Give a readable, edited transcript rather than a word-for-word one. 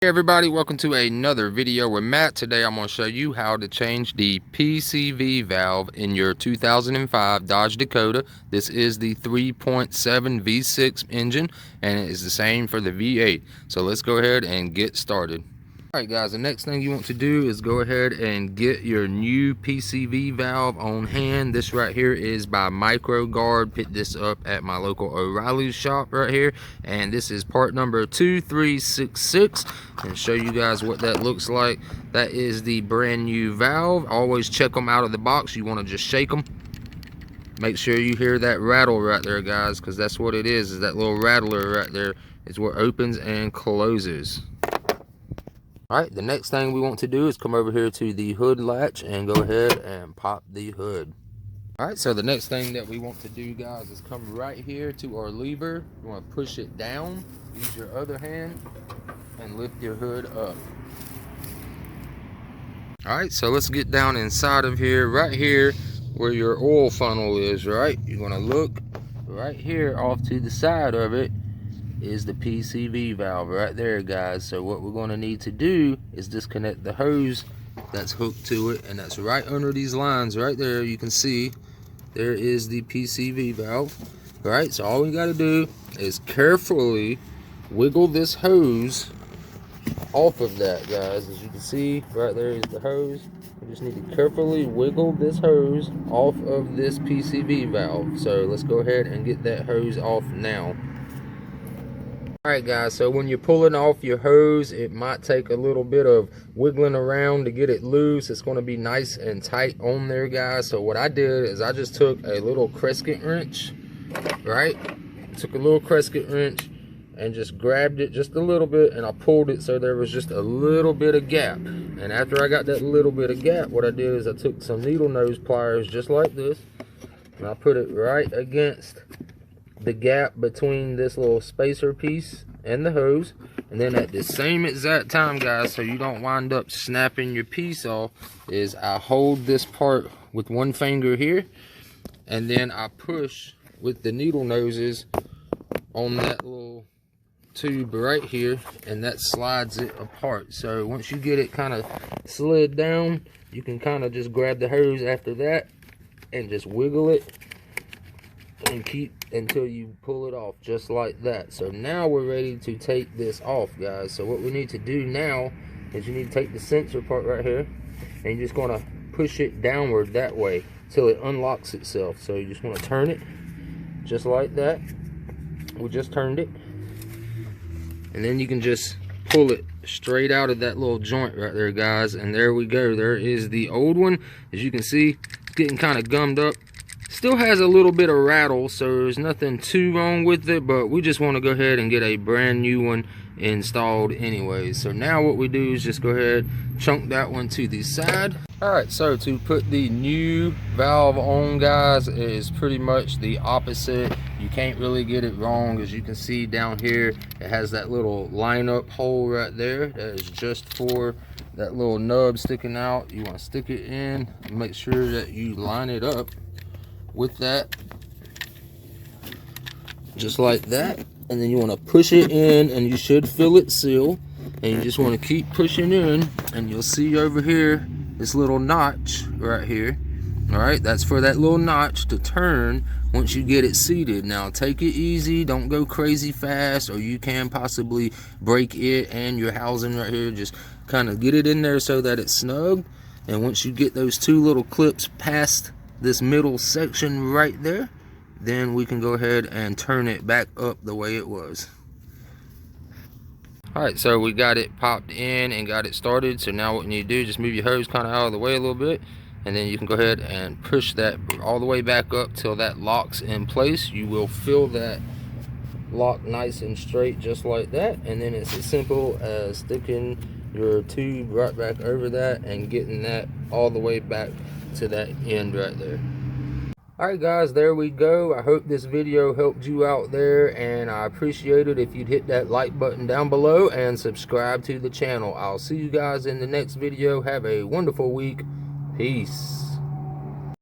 Hey everybody, welcome to another video with Matt. Today I'm going to show you how to change the PCV valve in your 2005 Dodge Dakota. This is the 3.7 V6 engine and it is the same for the V8. So let's go ahead and get started. Alright guys, the next thing you want to do is go ahead and get your new PCV valve on hand. This right here is by MicroGuard. Picked this up at my local O'Reilly's shop right here, and this is part number 2366, and show you guys what that looks like. That is the brand new valve. Always check them out of the box. You want to just shake them. Make sure you hear that rattle right there guys, because that's what it is that little rattler right there is what opens and closes. Alright, the next thing we want to do is come over here to the hood latch and go ahead and pop the hood. Alright, so the next thing that we want to do guys is come right here to our lever. You want to push it down, use your other hand, and lift your hood up. Alright, so let's get down inside of here, right here where your oil funnel is, right? You're going to look right here off to the side of it is the PCV valve right there guys. So what we're going to need to do is disconnect the hose that's hooked to it, and that's right under these lines right there. You can see there is the PCV valve. All right, so all we got to do is carefully wiggle this hose off of that guys. As you can see right there is the hose. We just need to carefully wiggle this hose off of this PCV valve. So let's go ahead and get that hose off now. Alright guys, so when you're pulling off your hose, it might take a little bit of wiggling around to get it loose. It's going to be nice and tight on there guys. So what I did is I just took a little Crescent wrench, right? Took a little Crescent wrench and just grabbed it just a little bit, and I pulled it so there was just a little bit of gap. And after I got that little bit of gap, what I did is I took some needle nose pliers just like this, and I put it right against the gap between this little spacer piece and the hose. And then at the same exact time guys, so you don't wind up snapping your piece off, is I hold this part with one finger here, and then I push with the needle noses on that little tube right here, and that slides it apart. So once you get it kind of slid down, you can kind of just grab the hose after that and just wiggle it and keep until you pull it off just like that. So now we're ready to take this off guys. So what we need to do now is you need to take the sensor part right here, and you're just going to push it downward that way till it unlocks itself. So you just want to turn it just like that. We just turned it, and then you can just pull it straight out of that little joint right there guys, and there we go. There is the old one. As you can see, it's getting kind of gummed up. Still has a little bit of rattle, so there's nothing too wrong with it, but we just want to go ahead and get a brand new one installed anyway. So now what we do is just go ahead, chunk that one to the side. Alright, so to put the new valve on guys is pretty much the opposite. You can't really get it wrong. As you can see down here, it has that little line-up hole right there. That is just for that little nub sticking out. You want to stick it in, make sure that you line it up with that just like that, and then you want to push it in, and you should feel it seal, and you just want to keep pushing in, and you'll see over here this little notch right here. All right, that's for that little notch to turn once you get it seated. Now take it easy, don't go crazy fast, or you can possibly break it and your housing right here. Just kind of get it in there so that it's snug, and once you get those two little clips past this middle section right there, then we can go ahead and turn it back up the way it was. Alright, so we got it popped in and got it started. So now what you need to do is just move your hose kind of out of the way a little bit, and then you can go ahead and push that all the way back up till that locks in place. You will feel that lock nice and straight just like that, and then it's as simple as sticking your tube right back over that and getting that all the way back to that end right there. Alright guys, there we go. I hope this video helped you out there, and I appreciate it if you'd hit that like button down below and subscribe to the channel. I'll see you guys in the next video. Have a wonderful week. Peace.